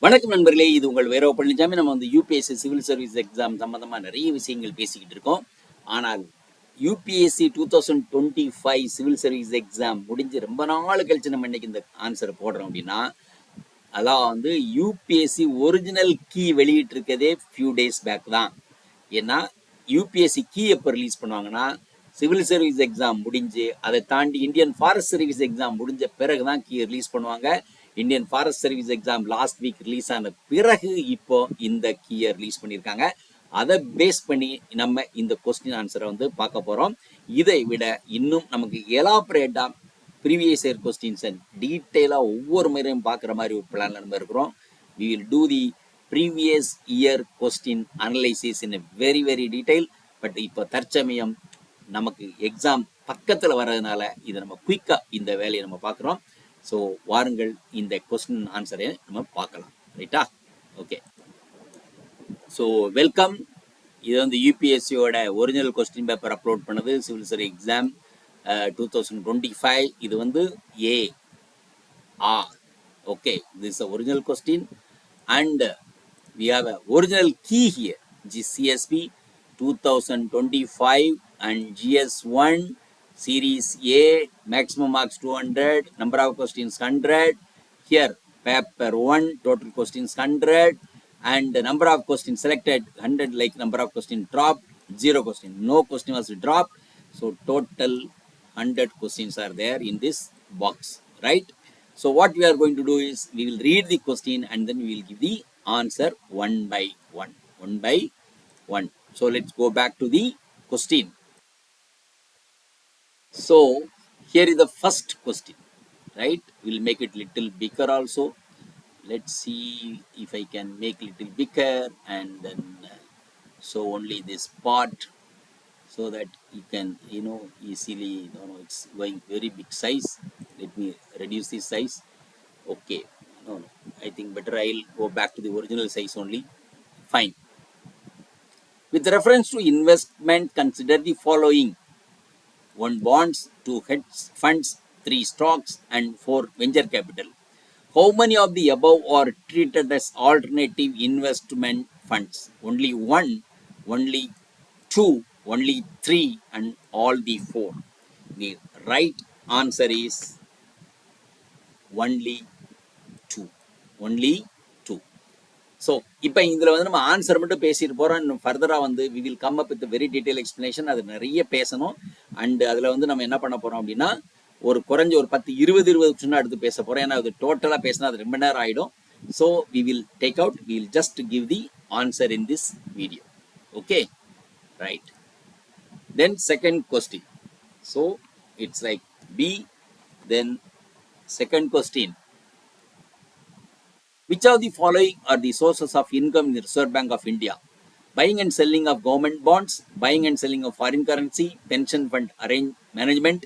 வணக்கம் நண்பர்களே, இது உங்கள் வேரோ பழனிசாமி. நம்ம வந்து யூபிஎஸ்சி சிவில் சர்வீஸ் எக்ஸாம் சம்மந்தமாக நிறைய விஷயங்கள் பேசிக்கிட்டு இருக்கோம். ஆனால் யூபிஎஸ்சி 2025 சிவில் சர்வீஸ் எக்ஸாம் முடிஞ்சு ரொம்ப நாள் கழிச்சு நம்ம இன்னைக்கு இந்த ஆன்சரை போடுறோம் அப்படின்னா, அதான் வந்து யூபிஎஸ்சி ஒரிஜினல் கீ வெளியிட்டு இருக்கதே ஃபியூ டேஸ் பேக் தான். ஏன்னா யூபிஎஸ்சி கீ எப்போ ரிலீஸ் பண்ணுவாங்கன்னா, சிவில் சர்வீஸ் எக்ஸாம் முடிஞ்சு அதை தாண்டி இந்தியன் ஃபாரஸ்ட் சர்வீஸ் எக்ஸாம் முடிஞ்ச பிறகு தான் கீ ரிலீஸ் பண்ணுவாங்க. Indian forest service exam last week release ஆன பிறகு இப்போ இந்த கீயை ரிலீஸ் பண்ணியிருக்காங்க. அதை பேஸ் பண்ணி நம்ம இந்த கொஸ்டின் ஆன்சரை வந்து பார்க்க போகிறோம். இதை விட இன்னும் நமக்கு எலாபரேட்டாக ப்ரீவியஸ் இயர் கொஸ்டின்ஸை டீட்டெயிலாக ஒவ்வொரு முறையும் பார்க்குற மாதிரி ஒரு பிளானில் நம்ம இருக்கிறோம். We will do the previous year question analysis in very very detail. But இப்போ தற்சமயம் நமக்கு எக்ஸாம் பக்கத்தில் வர்றதுனால இதை நம்ம குயிக்காக இந்த வேலையை நம்ம பார்க்குறோம். ஸோ வாருங்கள் இந்த கொஸ்டின் ஆன்சரை நம்ம பார்க்கலாம். ரைட்டா? ஓகே. So welcome. இது வந்து யூபிஎஸ்சியோட ஒரிஜினல் கொஸ்டின் பேப்பர் அப்லோட் பண்ணது சிவில் சர்வீஸ் எக்ஸாம் 2025. இது வந்து A R. Okay, this is original question and we have a original key here, GCSP 2025 and GS1 series A, maximum marks 200, number of questions 100. Here paper 1 total questions 100 and the number of questions selected 100, like number of questions dropped 0 question, no question was dropped. So total 100 questions are there in this box, right? So what we are going to do is we will read the question and then we will give the answer one by one. So let's go back to the question. So here is the first question, right? We'll make it little bigger also. Let's see if I can make little bigger and then so only this part so that you can easily it's going very big size. Let me reduce this size. Okay. No, I think better I'll go back to the original size only. Fine. With reference to investment, consider the following: 1 bonds, 2 hedge funds, 3 stocks and 4 venture capital. How many of the above are treated as alternative investment funds? Only 1, only 2, only 3 and all the 4. The right answer is only 2. So இப்போ இதில் வந்து நம்ம answer மட்டும் பேசிட்டு போகிறோம். இன்னும் ஃபர்தராக வந்து we will come up with very detail explanation. அது நிறைய பேசணும். அண்ட் அதில் வந்து நம்ம என்ன பண்ண போகிறோம் அப்படின்னா, ஒரு குறைஞ்ச ஒரு 10-20 சொன்னா எடுத்து பேச போகிறோம். ஏன்னா அது டோட்டலாக பேசினா அது ரொம்ப நேரம் ஆகிடும். So we will take out, we will just give the answer in this video. Okay, right. Then second question. So it's like B. Then second question: which of the following are the sources of income in the Reserve Bank of India? Buying and selling of government bonds, buying and selling of foreign currency, pension fund management,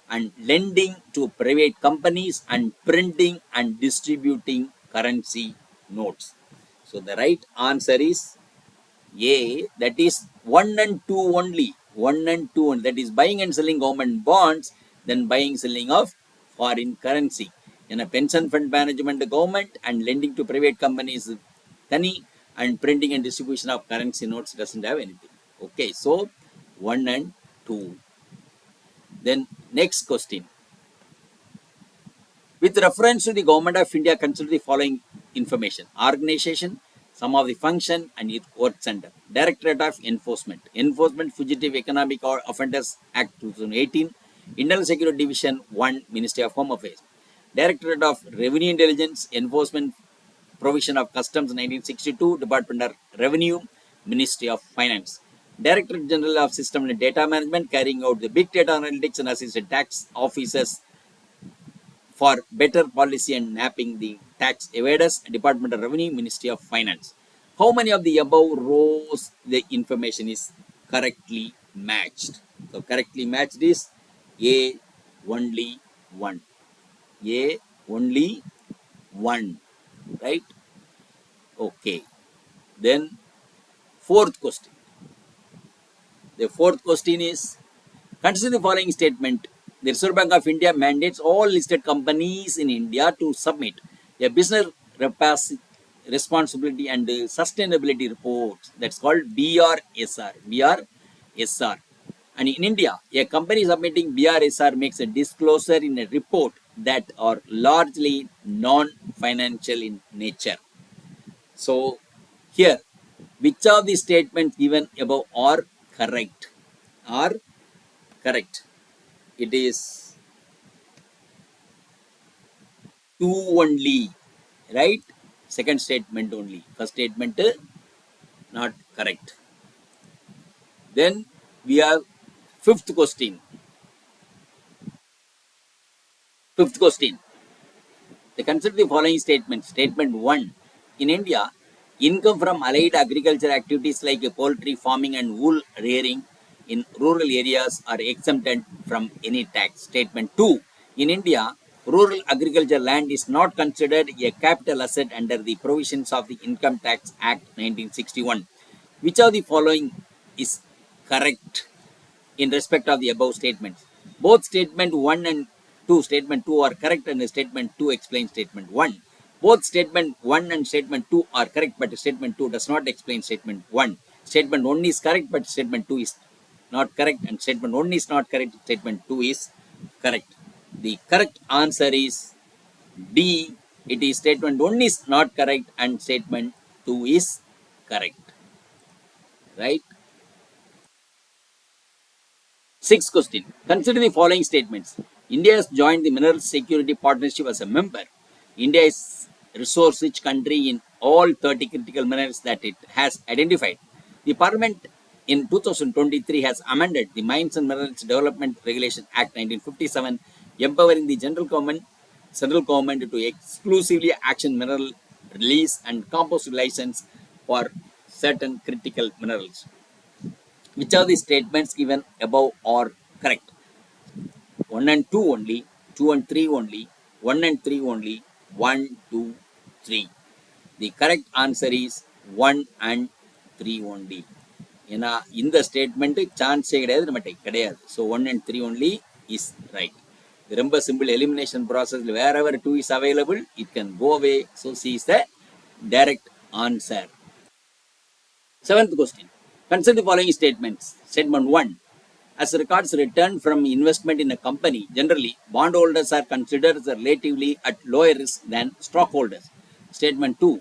and lending to private companies, and printing and distributing currency notes. So the right answer is A, that is 1 and 2 only. 1 and 2 only. That is buying and selling government bonds, then buying and selling of foreign currency. In a pension fund management, the government, and lending to private companies tani, and printing and distribution of currency notes doesn't have anything. Okay, so 1 and 2. Then next question: with reference to the government of India, consider the following information: organization, some of the function and its work center. Directorate of Enforcement Fugitive Economic Offenders Act 2018, Internal Security Division 1, Ministry of Home Affairs. Directorate of Revenue Intelligence, Enforcement Provision of Customs 1962, Department of Revenue, Ministry of Finance. Directorate General of System and Data Management, carrying out the big data analytics and assisted tax officers for better policy and napping the tax evaders, Department of Revenue, Ministry of Finance. How many of the above rows the information is correctly matched? So correctly matched is A, only 1. A, only 1, right? Okay. Then fourth question. The fourth question is: consider the following statement. The Reserve Bank of India mandates all listed companies in India to submit a business responsibility and sustainability reports. That's called BRSR. BRSR. And in India, a company submitting BRSR makes a disclosure in a report that are largely non-financial in nature. So here, which of the statements given above are correct? Are correct. It is two only, right? Second statement only. First statement not correct. Then we have fifth question. Fifth question. They consider the following statements. Statement 1. In India, income from allied agriculture activities like poultry farming and wool rearing in rural areas are exempted from any tax. Statement 2. In India, rural agriculture land is not considered a capital asset under the provisions of the Income Tax Act 1961. Which of the following is correct in respect of the above statements? Both statement 1 and 2, statement 2 are correct and statement 2 explains statement 1. Both statement 1 and statement 2 are correct, but statement 2 does not explain statement 1. Statement 1 is correct, but statement 2 is not correct, and statement 1 is not correct, statement 2 is correct. The correct answer is D. It is statement 1 is not correct and statement 2 is correct. Right? Sixth question. Consider the following statements. India has joined the Mineral Security Partnership as a member. India is a resource-rich country in all 30 critical minerals that it has identified. The Parliament in 2023 has amended the Mines and Minerals Development Regulation Act 1957, empowering the central government to exclusively action mineral release and compost license for certain critical minerals. Which of the statements given above are correct? 1 and 2 only, 2 and 3 only, 1 and 3 only, 1, 2, 3. The correct answer is 1 and 3 only. ஏன்னா இந்த statement சான்ஸே கிடையாது, நம்மகிட்ட கிடையாது. So 1 and 3 only is right. இது ரொம்ப simple elimination ப்ராசஸ்ல wherever 2 is available, it can go away. So C is the direct answer. Seventh question. Consider the following statements. Statement 1. As regards return from investment in a company, generally, bondholders are considered as relatively at lower risk than stockholders. Statement 2.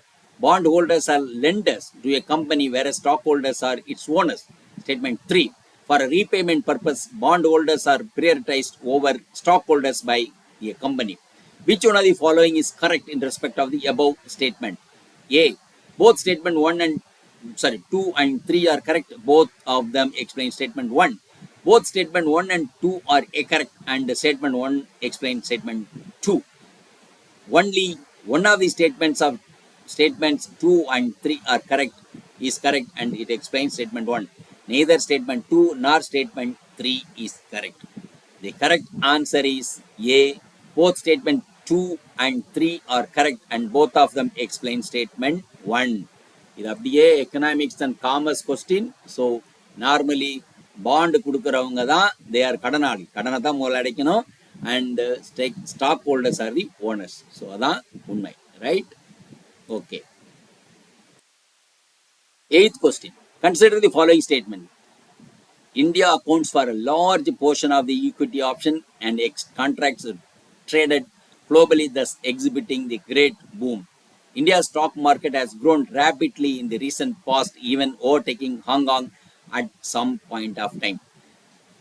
Bondholders are lenders to a company whereas stockholders are its owners. Statement 3. For a repayment purpose, bondholders are prioritized over stockholders by a company. Which one of the following is correct in respect of the above statement? A. Both statement 2 and 3 are correct. Both of them explain statement 1. Both statement 1 and 2 are correct and statement 1 explains statement 2. Only one of the statements 2 and 3 are correct and it explains statement 1. Neither statement 2 nor statement 3 is correct. The correct answer is A. Both statement 2 and 3 are correct and both of them explain statement 1. இது அப்படியே economics and commerce question. So normally bond கொடுக்குறவங்க தான் they are கடனாளி, கடனை தான் முதல்ல அடைக்கணும், and stock holders are the owners. So அதான் உண்மை. Right? Okay. Eighth question. Consider the following statement. India accounts for a large portion of the equity option and contracts traded globally, thus exhibiting the great boom. India's stock market has grown rapidly in the recent past, even overtaking Hong Kong at some point of time.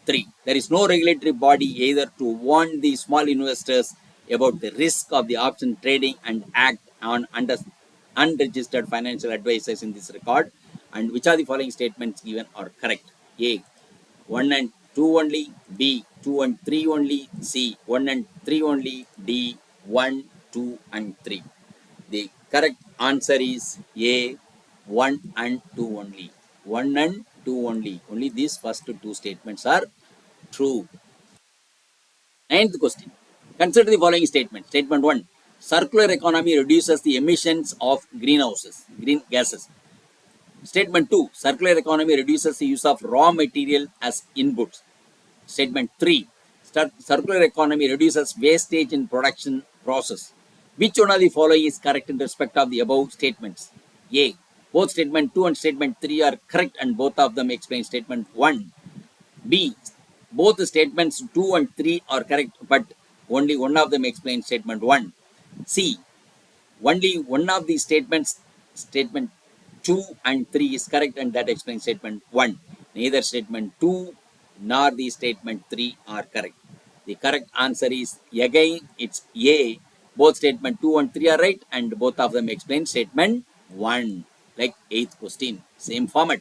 3. There is no regulatory body either to warn the small investors about the risk of the option trading and act on unregistered financial advisors in this regard. And which of the following statements given are correct? A. 1 and 2 only. B. 2 and 3 only. C. 1 and 3 only. D. 1, 2 and 3. The correct answer is A. 1 and 2 only. 1 and 2 only. Only these first two statements are true. Ninth question. Consider the following statement. Statement 1. Circular economy reduces the emissions of green gases. Statement 2. Circular economy reduces the use of raw material as inputs. Statement 3. Circular economy reduces wastage in production process. Which one of the following is correct in respect of the above statements? A. Both statement 2 and statement 3 are correct and both of them explain statement 1. B. Both statements 2 and 3 are correct but only one of them explains statement 1. C. Only one of the statements, statement 2 and 3 is correct and that explains statement 1. Neither statement 2 nor the statement 3 are correct. The correct answer is again it's A. Both statement 2 and 3 are right and both of them explain statement 1. Like 8th question. Same format.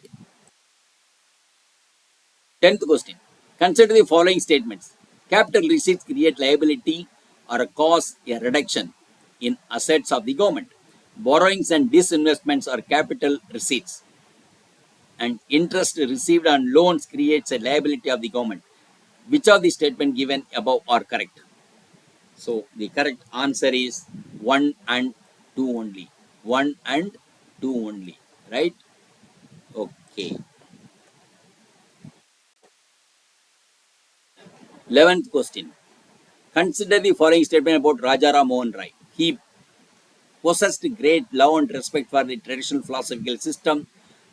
10th question. Consider the following statements. Capital receipts create liability or cause a reduction in assets of the government. Borrowings and disinvestments are capital receipts. And interest received on loans creates a liability of the government. Which of the statements given above are correct? So the correct answer is 1 and 2 only. 1 and 2 only. Right? Okay. 11th question. Consider the following statement about Raja Ram Mohan Rai. He possessed great love and respect for the traditional philosophical system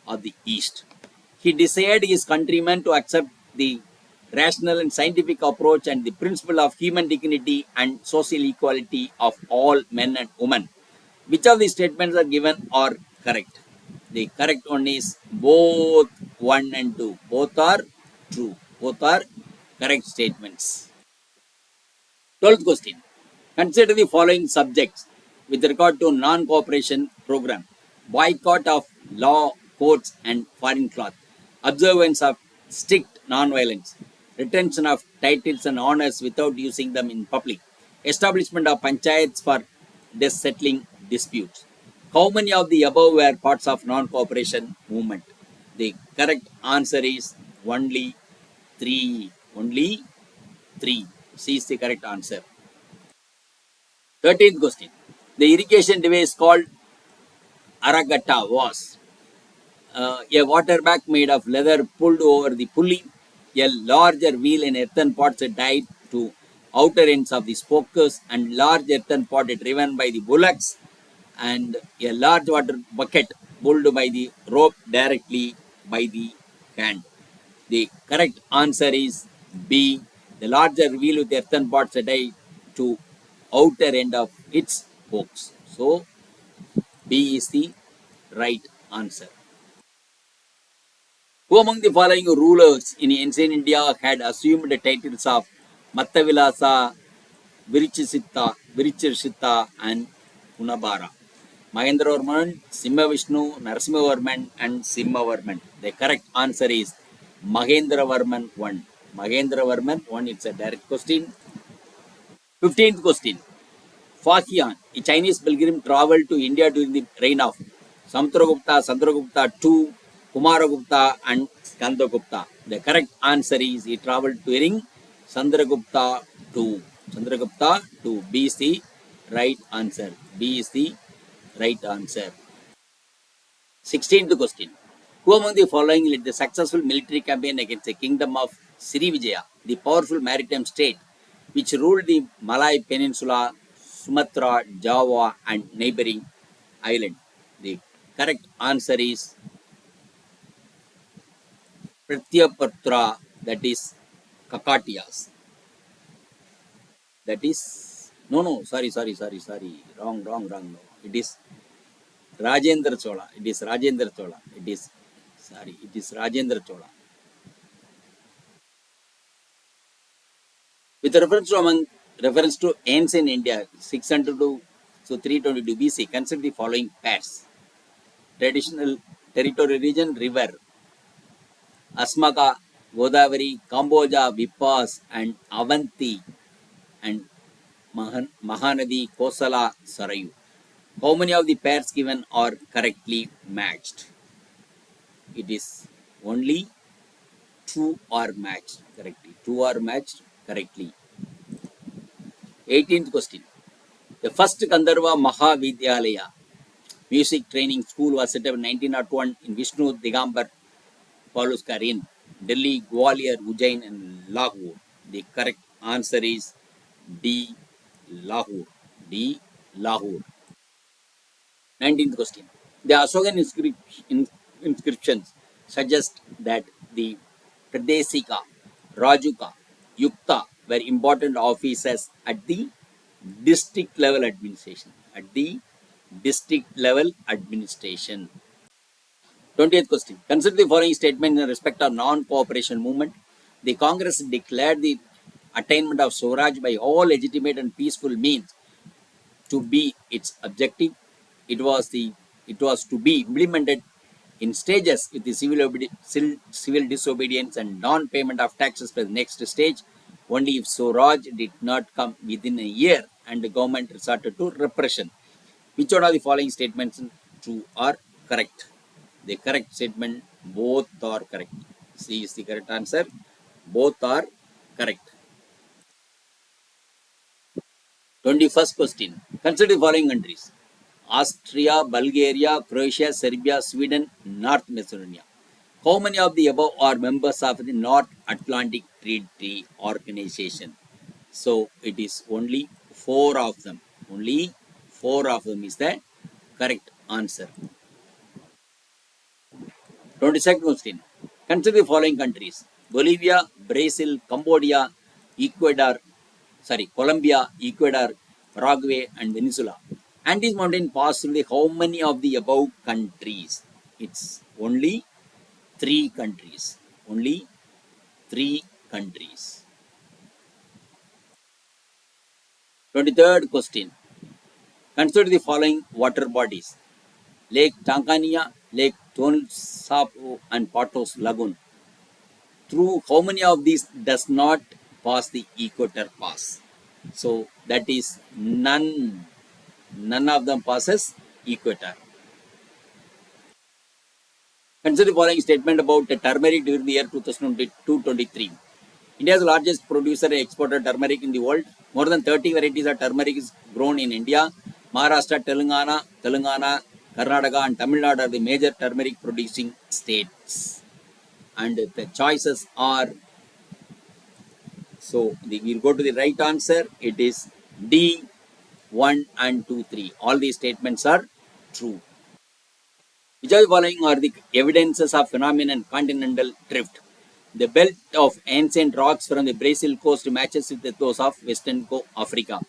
of the East. He desired his countrymen to accept the rational and scientific approach and the principle of human dignity and social equality of all men and women. Which of these statements are given or correct? The correct one is both 1 and 2. Both are true. Both are correct statements. 12th question. Consider the following subjects with regard to non-cooperation program. Boycott of law, courts and foreign cloth. Observance of strict non-violence. Retention of titles and honors without using them in public. Establishment of panchayats for settling disputes. How many of the above were parts of non-cooperation movement? The correct answer is only 3. Only 3. C is the correct answer. 13th question. The irrigation device called Aragata was a water bag made of leather pulled over the pulley, a larger wheel in earthen pots tied to outer ends of the spokes, and large earthen pot driven by the bullocks, and a large water bucket pulled by the rope directly by the hand. The correct answer is B. The larger wheel with earthen pots tied to outer end of its spokes. So B is the right answer. Who among the following rulers in ancient India had assumed the titles of Mattavilasa, Virichisitta, and Unabara? Mahendravarman, Simhavishnu, Narasimhavarman, and Simhavarman. The correct answer is Mahendravarman 1. Mahendravarman 1, it's a direct question. 15th question. Fahian, a Chinese pilgrim, traveled to India during the reign of Samudragupta, Sandragupta II, Kumaragupta, and Skandagupta. The correct answer is he traveled during Sandragupta II. Sandragupta II. B is the right answer. B is the right answer. 16th question. Who among the following led the successful military campaign against the kingdom of Srivijaya, the powerful maritime state which ruled the Malay Peninsula, Sumatra, Java, and neighboring island? The correct answer is Pratyapatra, that is Kakatiyas. That is, no, sorry. Wrong. No. It is Rajendra Chola. It is Rajendra Chola. It is Rajendra Chola. With reference to ancient India, 600 to 322 BC, consider the following pairs. Traditional territory region, river, Asmaka, Godavari, Kamboja, Vipas, and Avanti, and Mahanadi, Kosala, Sarayu. How many of the pairs given are correctly matched? It is only 2 are matched correctly. 2 are matched correctly. 18th question. The first Gandharva Mahavidyalaya music training school was set up in 1901 in Vishnu Digambar Paluskar in Delhi, Gwalior, Ujjain, and Lahore. The correct answer is D. Lahore. D. Lahore. 19th question. The Ashokan inscriptions suggest that the Pradesika, Rajuka, Yukta were important officers at the district level administration. At the district level administration. 20th question. Consider the following statement in respect of non-cooperation movement. The Congress declared the attainment of Swaraj by all legitimate and peaceful means to be its objective. It was to be implemented in stages with the civil disobedience and non-payment of taxes for the next stage. Only if Swaraj did not come within a year and the government resorted to repression. Which one of the following statements true or correct? The correct statement, both are correct. C is the correct answer. Both are correct. 21st question. Consider the following countries: Austria, Bulgaria, Croatia, Serbia, Sweden, North Macedonia. How many of the above are members of the North Atlantic Treaty Organization? So it is only 4 of them. Only 4 of them is the correct answer. 22nd question. Consider the following countries: Bolivia, Brazil, Cambodia, Colombia, Ecuador, Paraguay, and Venezuela. Andes Mountain pass through how many of the above countries? It's only 3 countries. Only 3 countries. 23rd question. Consider the following water bodies: Lake Tanganyika, Lake Tonsapo, and Patos Lagoon. Through how many of these does not pass the equator pass? So that is none. None of them passes equator. Consider the following statement about the turmeric during the year 2022-23. India is the largest producer and exporter of turmeric in the world. More than 30 varieties of turmeric is grown in India. Maharashtra, Telangana, Karnataka, and Tamil Nadu are the major turmeric producing states. And the choices are, we'll go to the right answer. It is D, 1 and 2, 3. All these statements are true. Which of the following are the evidences of phenomenon continental drift? The belt of ancient rocks from the Brazil coast matches with those of Western Africa.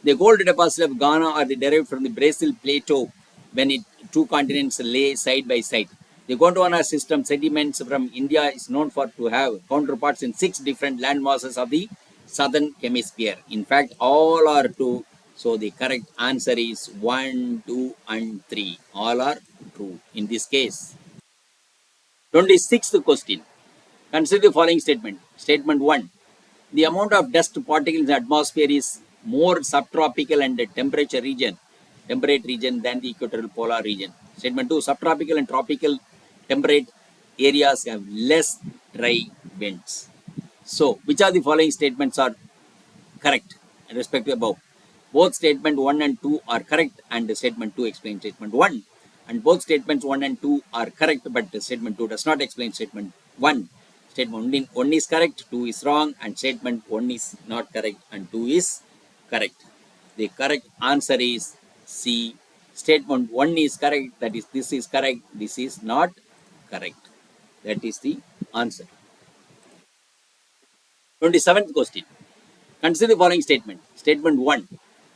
The gold deposits of Ghana are derived from the Brazil plateau when two continents lay side by side. The Gondwana system sediments from India is known to have counterparts in 6 different land masses of the southern hemisphere. In fact, all are true. So the correct answer is 1, 2, and 3. All are true in this case. 26th question. Consider the following statement. Statement 1. The amount of dust particles in the atmosphere is more subtropical and temperate region than the equatorial polar region. Statement 2. Subtropical and tropical temperate areas have less dry winds. So, which of the following statements are correct in respect to above? Both statement 1 and 2 are correct, and statement 2 explains statement 1. And both statements 1 and 2 are correct, but statement 2 does not explain statement 1. Statement 1 is correct, 2 is wrong, and statement 1 is not correct, and 2 is correct. The correct answer is C. Statement 1 is correct, that is, this is correct, this is not correct. That is the answer. 27th question. Consider the following statement. Statement 1.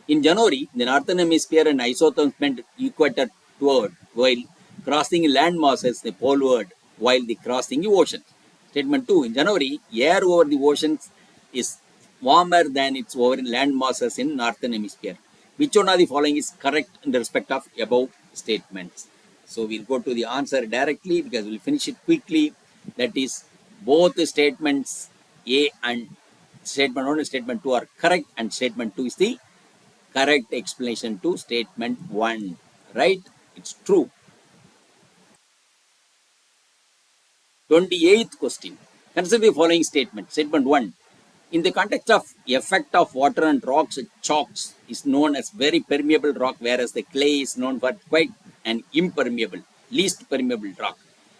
In January, the northern hemisphere and isotherms meant equator toward while crossing land masses the poleward while the crossing the oceans. Statement 2. In January, air over the oceans is warmer than its over land masses in northern hemisphere. Which one of the following is correct in respect of above statements? So we'll go to the answer directly because we'll finish it quickly. That is, both the statements A and statement 1 and statement 2 are correct, and statement 2 is the correct explanation to statement 1. Right? It's true. 28th question. Consider the following statement. Statement 1. In the context of effect of water and rocks, chalks is known as very permeable rock, whereas the clay is known for quite an impermeable, least permeable rock.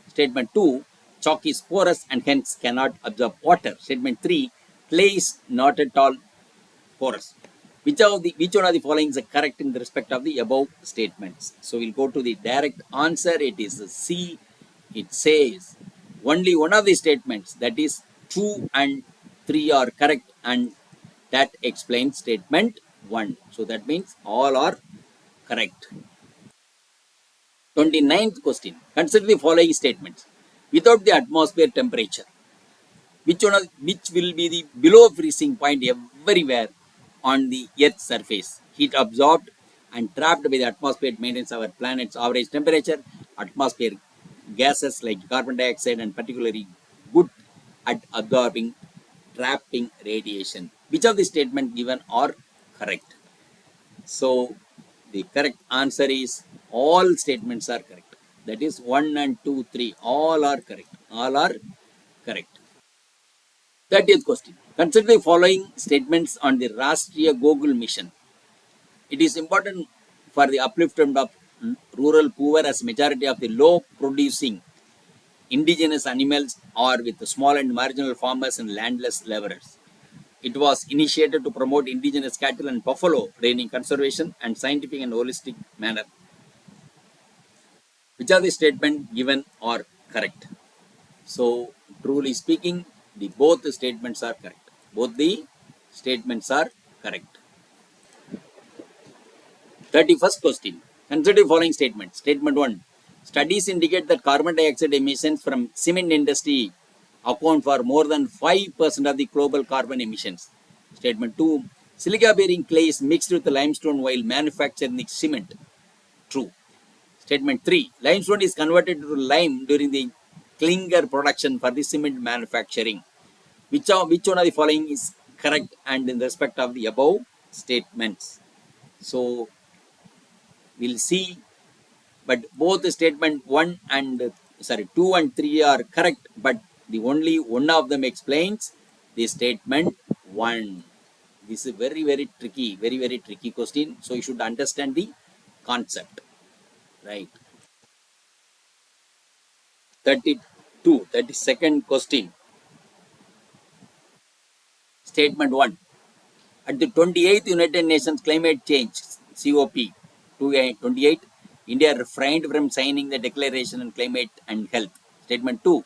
Statement 2. Chalk is porous and hence cannot absorb water. Statement 3. Clay is not at all porous. Which one of the following is correct in the respect of the above statements? So we'll go to the direct answer. It is C. It says only one of the statements, that is 2 and 3 are correct, and that explains statement 1. So that means all are correct. 29th question. Consider the following statements. Without the atmosphere temperature, which will be the below freezing point everywhere on the Earth's surface? Heat absorbed and trapped by the atmosphere maintains our planet's average temperature. Atmosphere gases like carbon dioxide and particularly good at absorbing, trapping radiation. Which of the statement given are correct? So the correct answer is all statements are correct. That is 1 and 2, 3. All are correct. All are correct. 30th question. Consider the following statements on the Rashtriya Gokul mission. It is important for the upliftment of rural poor, as majority of the low producing indigenous animals are with the small and marginal farmers and landless laborers. It was initiated to promote indigenous cattle and buffalo rearing conservation and scientific and holistic manner. Which are the statement given are correct? So, truly speaking, the both statements are correct. Both the statements are correct. 31st question. Consider the following statement. Statement 1. Studies indicate that carbon dioxide emissions from cement industry account for more than 5% of the global carbon emissions. Statement 2. Silica bearing clay is mixed with limestone while manufacturing cement. True. Statement 3. Limestone is converted to lime during the clinker production for the cement manufacturing. Which one of the following is correct and in respect of the above statements? So we'll see, but both the statement 2 and 3 are correct, but the only one of them explains the statement 1. This is very tricky, very tricky question. So you should understand the concept, right? 32nd question. Statement 1. At the 28th United Nations Climate Change COP 28, India refrained from signing the Declaration on Climate and Health. Statement 2.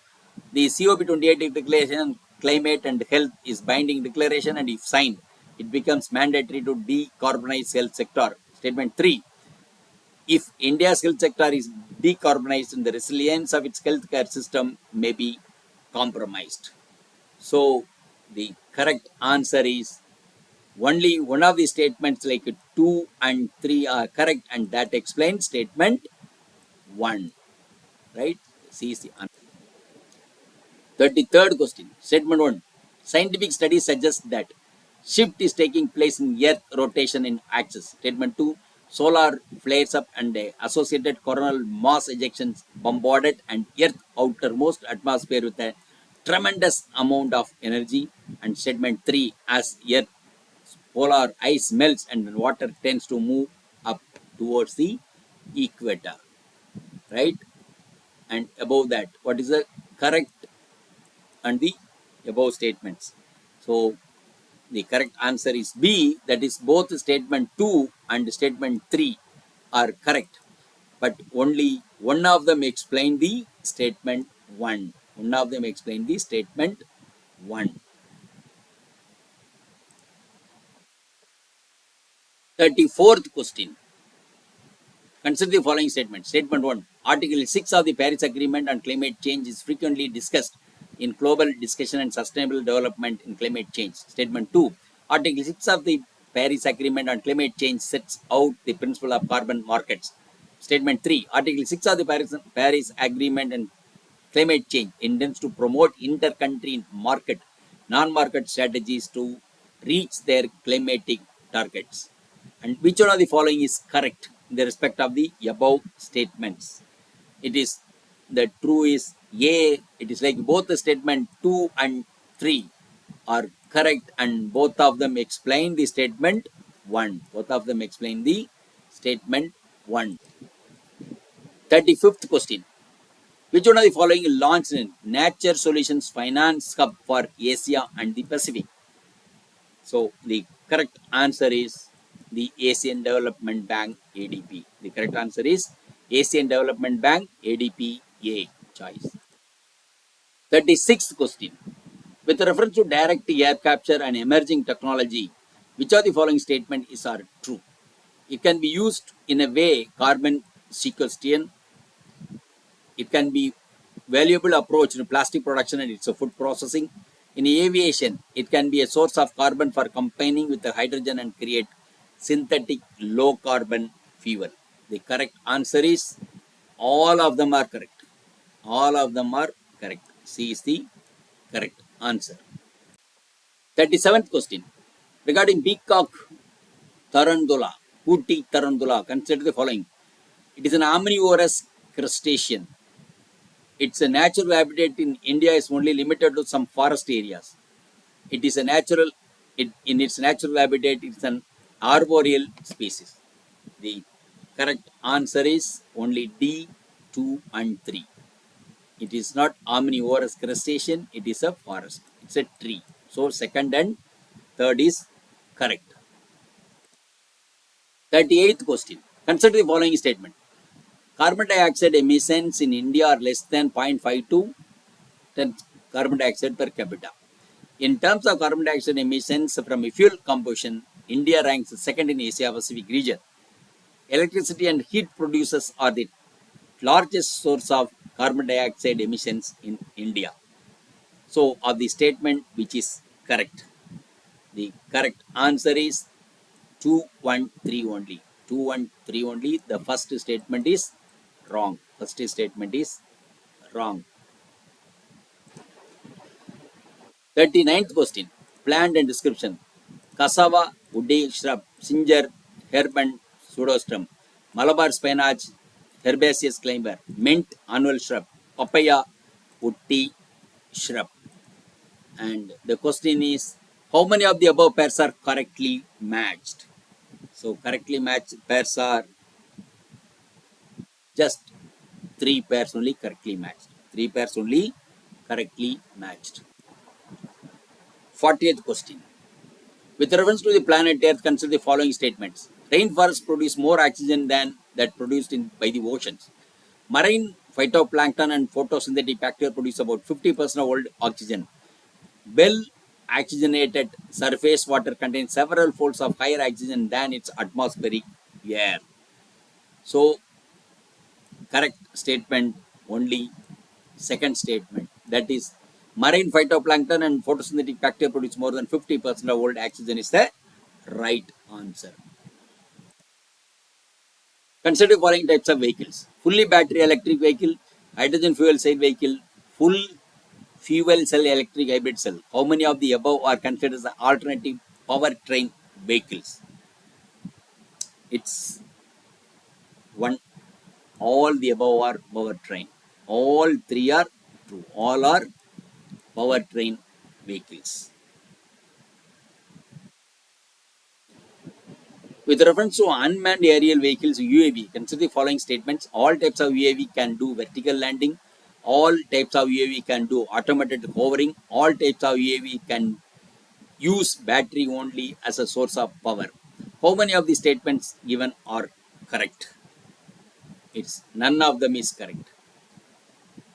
The COP 28 Declaration on Climate and Health is binding declaration, and if signed, it becomes mandatory to decarbonize health sector. Statement 3. If India's health sector is decarbonized, the resilience of its healthcare system may be compromised. So the correct answer is only one of the statements, like 2 and 3 are correct, and that explains statement 1. Right? C is the answer. 33rd question. Statement 1. Scientific studies suggest that shift is taking place in Earth rotation in axis. Statement 2. Solar flares up and associated coronal mass ejections bombarded and Earth outermost atmosphere with a tremendous amount of energy. And statement 3. As Earth polar ice melts and water tends to move up towards the equator, right? And above that, what is the correct and the above statements? So the correct answer is B, that is both statement 2 and statement 3 are correct, but only one of them explain the statement 1. One of them explain the statement 1. 34th question. Consider the following statement. Statement 1. Article 6 of the Paris Agreement on Climate Change is frequently discussed in global discussion and sustainable development in climate change. Statement 2. Article 6 of the Paris Agreement on Climate Change sets out the principle of carbon markets. Statement 3. Article 6 of the Paris Agreement on Climate Change intends to promote inter-country market, non-market strategies to reach their climatic targets. And which one of the following is correct in the respect of the above statements? It is the true is A. It is like both the statement 2 and 3 are correct, and both of them explain the statement 1. Both of them explain the statement 1. 35th question. Which one of the following launched in Nature Solutions Finance Hub for Asia and the Pacific? So the Correct answer is the Asian Development Bank ADP. The correct answer is Asian Development Bank ADP A choice. 36th question. With reference to direct air capture and emerging technology, which of the following statement is are true? It can be used in a way carbon sequestration. It can be valuable approach in plastic production and its food processing. In aviation, it can be a source of carbon for combining with the hydrogen and create synthetic low carbon fuel. The correct answer is all of them are correct. All of them are correct. C is the correct answer. 37th question. Regarding peacock tarantula, Putti tarantula, consider the following. It is an omnivorous crustacean. Its a natural habitat in India is only limited to some forest areas. It is a natural, in its natural habitat, it's an arboreal species. The correct answer is only D, 2 and 3. It is not omnivorous crustacean, it is a forest. It's a tree. So second and third is correct. 38th question. Consider the following statement. Carbon dioxide emissions in India are less than 0.52 tons carbon dioxide per capita. In terms of carbon dioxide emissions from fuel combustion, India ranks second in Asia Pacific region. Electricity and heat producers are the largest source of carbon dioxide emissions in India. So, of the statement which is correct, the correct answer is 2, 1, 3 only. 2, 1, 3 only. The first statement is wrong. First statement is wrong. 39th question. Plant and description. Cassava, woody shrub, singer, herb and pseudostem. Malabar spinach, herbaceous climber. Mint, annual shrub. Papaya, woody shrub. And the question is, how many of the above pairs are correctly matched? So correctly matched pairs are just 3 pairs only correctly matched. 3 pairs only correctly matched. 40th question. With reference to the planet Earth, consider the following statements. Rainforests produce more oxygen than that produced by the oceans. Marine phytoplankton and photosynthetic bacteria produce about 50% of world oxygen. Well oxygenated surface water contains several folds of higher oxygen than its atmospheric air. So, correct statement only second statement. That is, marine phytoplankton and photosynthetic bacteria produce more than 50% of world oxygen is the right answer. Consider following types of vehicles. Fully battery electric vehicle, hydrogen fuel cell vehicle, full fuel cell electric hybrid cell. How many of the above are considered as alternative powertrain vehicles? It's one. All the above are powertrain. All three are true. All are powertrain vehicles. With reference to unmanned aerial vehicles UAV, consider the following statements. All types of UAV can do vertical landing. All types of UAV can do automated hovering. All types of UAV can use battery only as a source of power. How many of the statements given are correct? It's none of them is correct.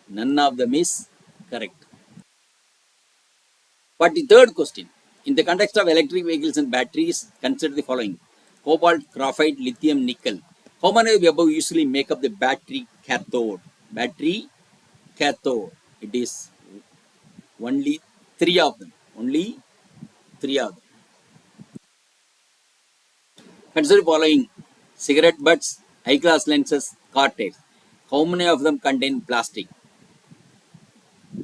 None of them is correct. 43rd question. In the context of electric vehicles and batteries, consider the following. Cobalt, graphite, lithium, nickel. How many of the above usually make up the battery cathode? Battery cathode. It is only 3 of them. Only 3 of them. Consider the following. Cigarette butts, eyeglass lenses, car tires. How many of them contain plastic?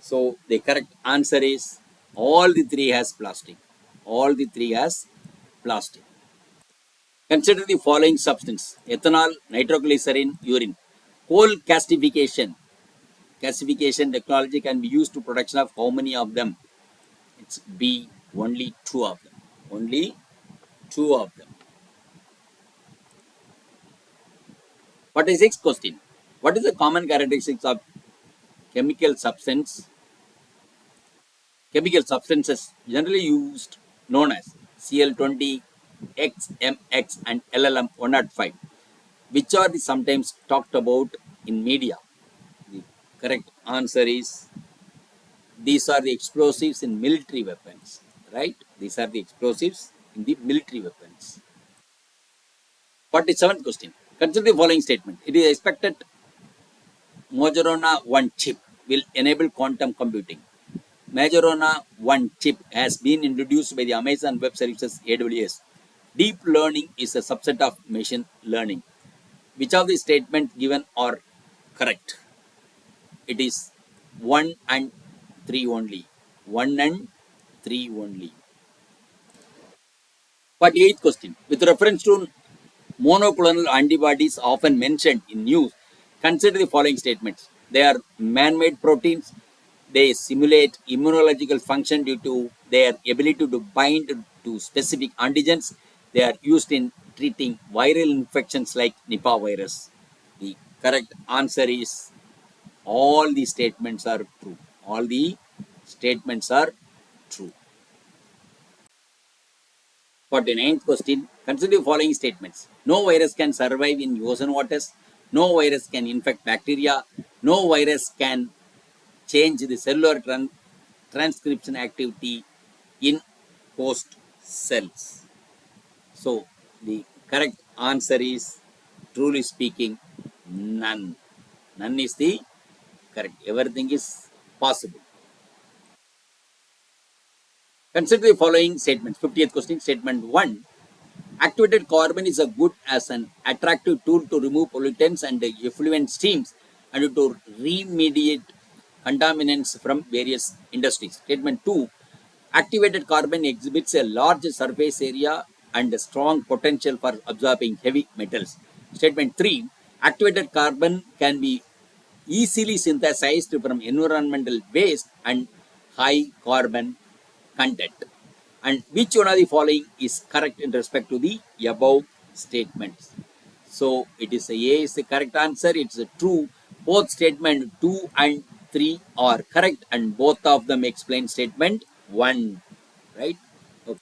So the correct answer is all the 3 has plastic. All the 3 has plastic. Consider the following substance. Ethanol, nitroglycerin, urine. Coal gasification. Gasification technology can be used to production of how many of them? It's B, only 2 of them. Only 2 of them. 46th question. What is the common characteristics of chemical substance? Chemical substances generally used known as CL20, XMX, and LLM 105, which are the sometimes talked about in media? The correct answer is these are the explosives in military weapons, right? These are the explosives in the military weapons. 47th question. Consider the following statement. It is expected Majorana 1 chip will enable quantum computing. Majorana 1 chip has been introduced by the Amazon Web Services AWS. Deep learning is a subset of machine learning. Which of the statements given are correct? It is 1 and 3 only. 1 and 3 only. 48th question. With reference to monoclonal antibodies often mentioned in news, consider the following statements. They are man-made proteins. They simulate immunological function due to their ability to bind to specific antigens. They are used in treating viral infections like Nipah virus. The correct answer is all the statements are true. All the statements are true. 49th question. Consider the following statements. No virus can survive in ocean waters. No virus can infect bacteria. No virus can change the cellular transcription activity in host cells. So, the correct answer is, truly speaking, none. None is the correct. Everything is possible. Consider the following statements. 50th question. Statement 1. Activated carbon is a good as an attractive tool to remove pollutants and effluent streams and to remediate contaminants from various industries. Statement 2. Activated carbon exhibits a large surface area and a strong potential for absorbing heavy metals. Statement 3. Activated carbon can be easily synthesized from environmental waste and high carbon content. And which one of the following is correct in respect to the above statements? So it is A is the correct answer. It's a true. Both statement 2 and 3 are correct, and both of them explain statement 1. Right? Okay.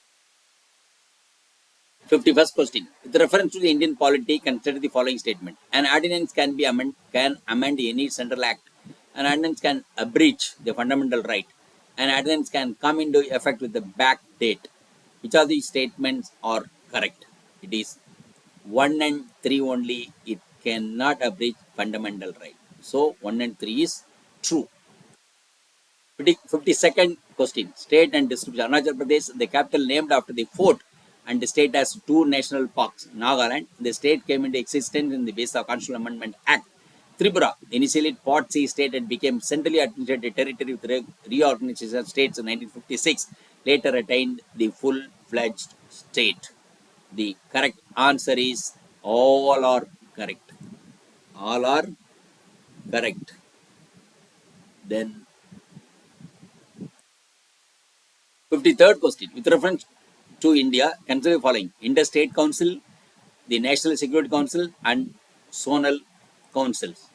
51st question. With reference to the Indian polity, consider the following statement. An ordinance can amend any central act. An ordinance can abridge the fundamental right. An ordinance can come into effect with the back date. Which of these statements are correct? It is 1 and 3 only. It cannot abridge fundamental right. So 1 and 3 is true. 52nd question. State and distribution. Arunachal Pradesh, the capital named after the fort, and the state has two national parks. Nagaland, the state came into existence in the basis of Constitutional Amendment Act. Tripura, initially Part C state, and became centrally administered territory with reorganization of states in 1956. Later attained the full-fledged state. The correct answer is all are correct. All are correct. Then 53rd question. With reference to India, consider the following. India State Council, the National Security Council, and zonal councils.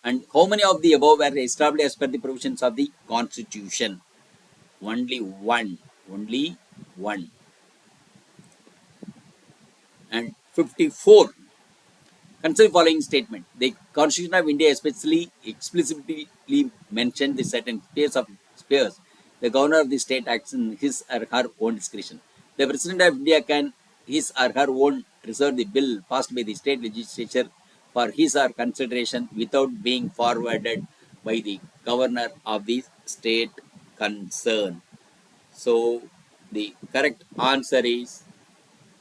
And how many of the above were established as per the provisions of the Constitution? Only one. Only one. And 54. Consider the following statement. The Constitution of India especially explicitly mentioned the certain spheres. The governor of the state acts in his or her own discretion. The President of India can his or her own reserve the bill passed by the state legislature for his or consideration without being forwarded by the governor of the state concerned. So the correct answer is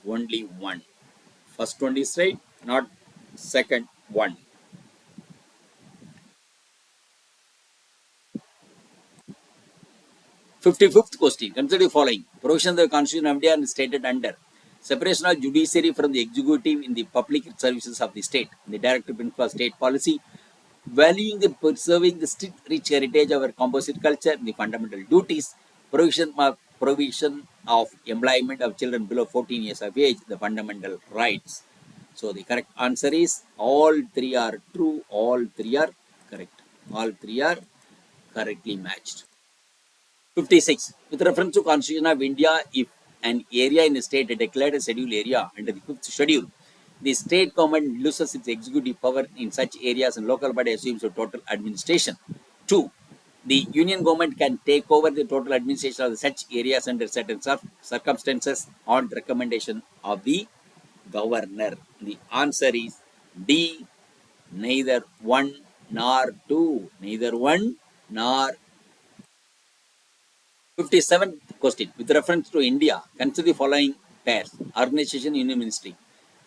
only one. First one is right, not second one. 55th question. Consider the following. Provision of the Constitution of India is stated under separation of judiciary from the executive in the public services of the state. The directive principle of state policy, valuing the preserving the strict rich heritage of our composite culture, the fundamental duties, provision of employment of children below 14 years of age, the fundamental rights. So the correct answer is all three are true, all three are correct. All three are correctly matched. 56. With reference to Constitution of India, if an area in a state declared a scheduled area under the 5th schedule, the state government loses its executive power in such areas and local body assumes the total administration. 2. The union government can take over the total administration of such areas under certain circumstances on recommendation of the governor. The answer is D. Neither one nor two. Neither one nor 57th question. With reference to India, consider the following pairs. Organization Union Ministry.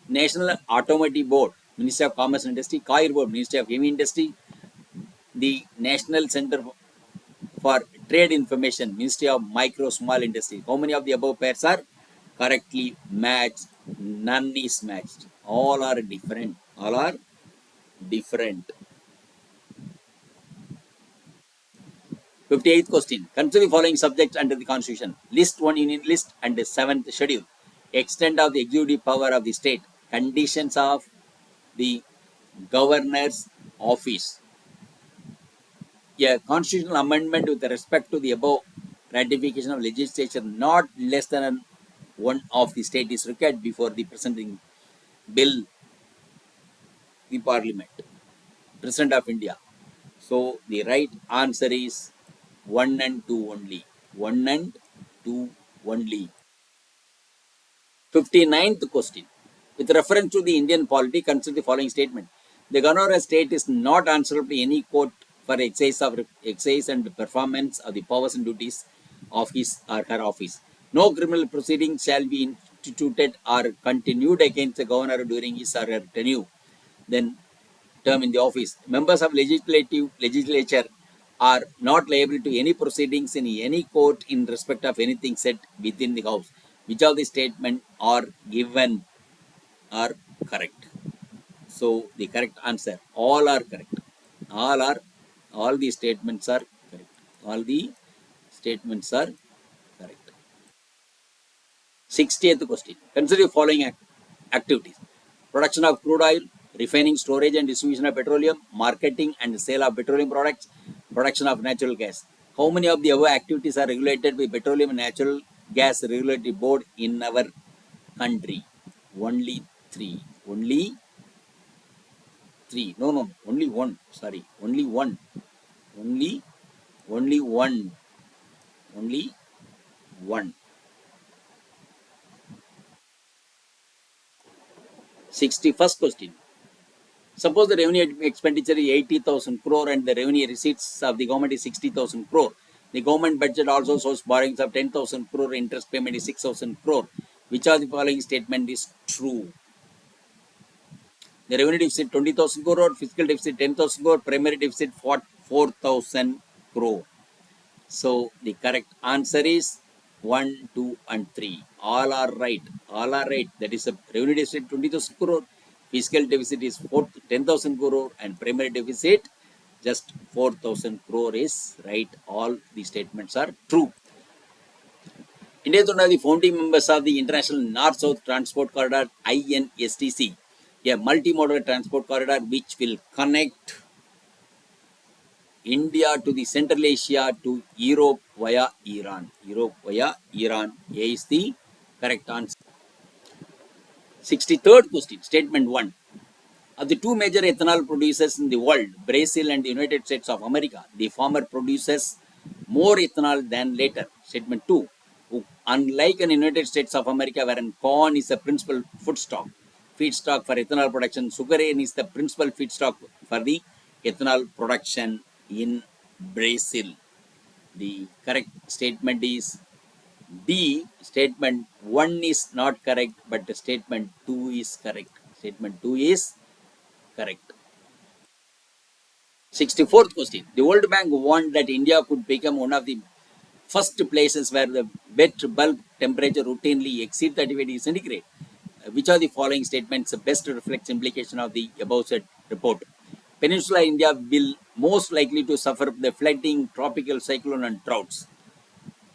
National Automotive Board, Ministry of Commerce and Industry. Coir Board, Ministry of Heavy Industry. The National Center for Trade Information, Ministry of Micro Small Industry. How many of the above pairs are correctly matched? None is matched. All are different. All are different. 58th question. Consider the following subjects under the Constitution. List 1 Union List and the 7th Schedule. Extent of the executive power of the state. Conditions of the governor's office. A constitutional amendment with respect to the above ratification of legislation not less than one of the state is required before the presenting bill the parliament. President of India. So the right answer is 1 and 2 only. 1 and 2 only. 59th question. With reference to the Indian polity, consider the following statement. The governor of state is not answerable to any court for exercise and performance of the powers and duties of his or her office. No criminal proceedings shall be instituted or continued against the governor during his or her tenure. Then term in the office. Members of legislature are not liable to any proceedings in any court in respect of anything said within the house. Which of the statement are given are correct? So the correct answer, all are correct. All the statements are correct. All the statements are correct. 60th question. Consider the following activities. Production of crude oil, refining, storage and distribution of petroleum, marketing and sale of petroleum products, production of natural gas. How many of the above activities are regulated by Petroleum and Natural Gas Regulatory Board in our country? Only 3. Only 3. No. Only 1. Sorry. Only 1. Only 1. Only 1. 61st question. Suppose the revenue expenditure is 80,000 crore and the revenue receipts of the government is 60,000 crore. The government budget also shows borrowings of 10,000 crore, interest payment is 6,000 crore. Which of the following statement is true? The revenue deficit 20,000 crore, fiscal deficit 10,000 crore, primary deficit 4,000 crore. So the correct answer is 1, 2 and 3. All are right. All are right. That is a revenue deficit 20,000 crore, fiscal deficit is 10,000 crore and primary deficit just 4,000 crore is right. All the statements are true. India is one of the founding members of the International North-South Transport Corridor INSTC, a multimodal transport corridor which will connect India to the Central Asia to Europe via Iran. Europe via Iran. A is the correct answer. 63rd question, statement 1. Of the two major ethanol producers in the world, Brazil and the United States of America, the former produces more ethanol than later. Statement 2. Unlike in the United States of America, wherein corn is the principal feedstock for ethanol production, sugarcane is the principal feedstock for the ethanol production in Brazil. The correct statement is D. Statement 1 is not correct, but statement 2 is correct. Statement 2 is correct. 64th question. The World Bank warned that India could become one of the first places where the wet bulb temperature routinely exceeds 35 degrees centigrade. Which of the following statements best reflects implication of the above said report? Peninsular India will most likely to suffer the flooding, tropical cyclone and droughts.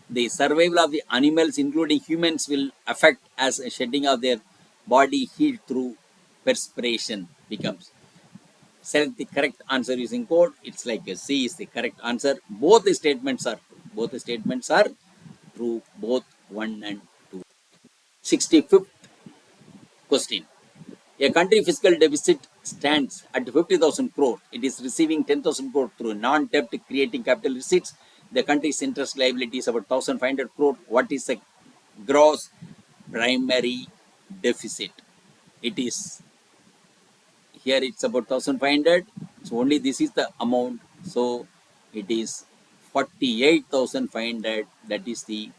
The survival of the animals, including humans, will affect as a shedding of their body heat through perspiration becomes. Select the correct answer using code. It's like a C is the correct answer. Both the statements are true. Both the statements are true, both 1 and 2. 65th question. A country fiscal deficit stands at 50,000 crore. It is receiving 10,000 crore through non-debt creating capital receipts. The country's interest liability is about 1,500 crore. What is the gross primary deficit? It is here it's about 1,500. So only this is the amount. So it is 48,500. That is the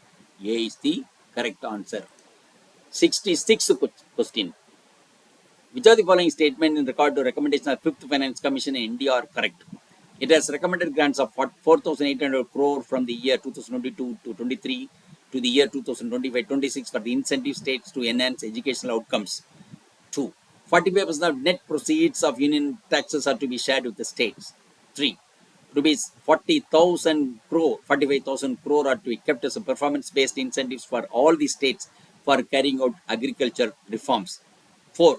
A is the correct answer. 66th question. Which of the following statement in regard to recommendation of Fifth Finance Commission in India are correct? It has recommended grants of 4,800 crore from the year 2022 to 23 to the year 2025-26 for the incentive states to enhance educational outcomes. 2. 45% of net proceeds of union taxes are to be shared with the states. 3. Rupees 40,000 crore, 45,000 crore are to be kept as a performance-based incentives for all the states for carrying out agriculture reforms. 4.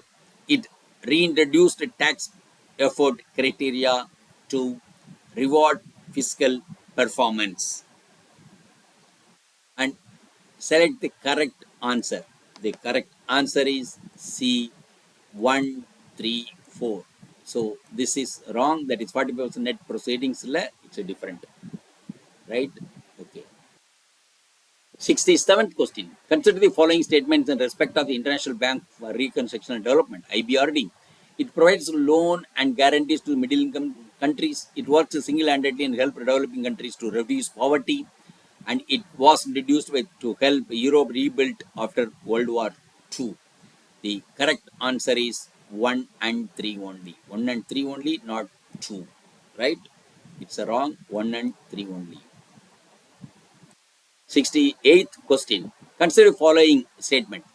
It reintroduced tax effort criteria to reward fiscal performance. And select the correct answer. The correct answer is C, 1, 3, 4. So this is wrong. That is 40% net proceedings. It's a different, right? Okay. 67th question. Consider the following statements in respect of the International Bank for Reconstruction and Development, IBRD. It provides loan and guarantees to middle income countries. It works single-handedly and help developing countries to reduce poverty. And it was introduced to help Europe rebuild after World War II. The correct answer is 1 and 3 only. 1 and 3 only, not 2. Right? It's a wrong. 1 and 3 only. 68th question. Consider the following statement.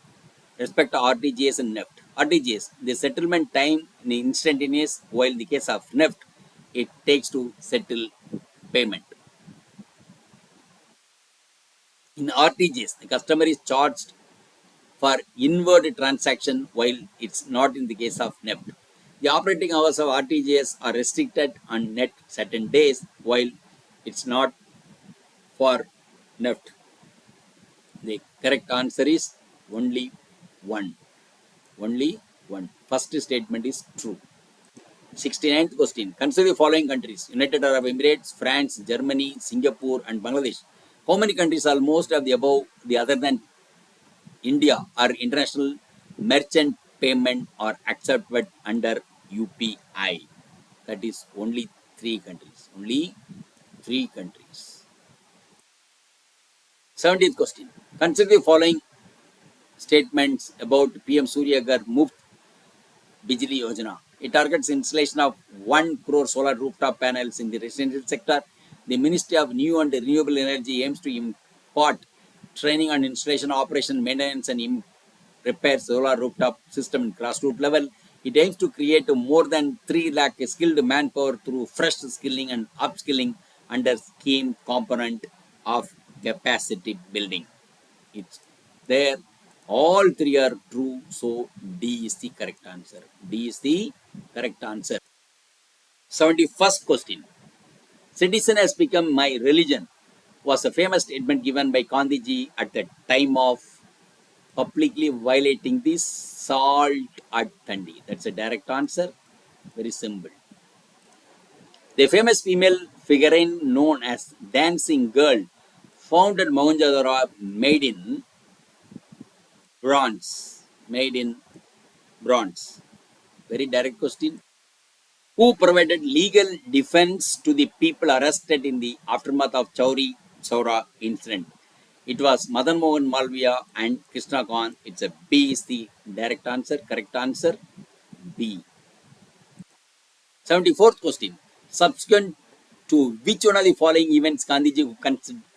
Respect to RTGS and NEFT. RTGS, the settlement time is instantaneous, while in the case of NEFT, it takes to settle payment. In RTGS, the customer is charged for inward transaction, while it's not in the case of NEFT. The operating hours of RTGS are restricted on net certain days, while it's not for NEFT. The correct answer is only 1. Only 1. First statement is true. 69th question. Consider the following countries: United Arab Emirates, France, Germany, Singapore, and Bangladesh. How many countries are most of the above, the other than India, are international merchant payment or accepted under UPI? That is only 3 countries. Only 3 countries. 70th question. Consider the following statements about PM Surya Ghar Muft Bijli Yojana. It targets installation of 1 crore solar rooftop panels in the residential sector. The Ministry of New and Renewable Energy aims to impart training on installation, operation, maintenance, and repair solar rooftop system in grassroots level. It aims to create more than 3 lakh skilled manpower through fresh skilling and upskilling under scheme component of capacity building. It's there. All 3 are true. So D is the correct answer. D is the correct answer. 71st question. Citizen has become my religion was a famous statement given by Gandhiji at the time of publicly violating the salt at Dandi. That's a direct answer. Very simple. The famous female figurine known as Dancing Girl found at Mohenjo-daro made in bronze. Made in bronze. Very direct question. Who provided legal defense to the people arrested in the aftermath of Chauri Chaura incident? It was Madan Mohan Malviya and Krishna Khan. It's a B is the direct answer. Correct answer B. 74th question. Subsequent to which one of the following events Gandhiji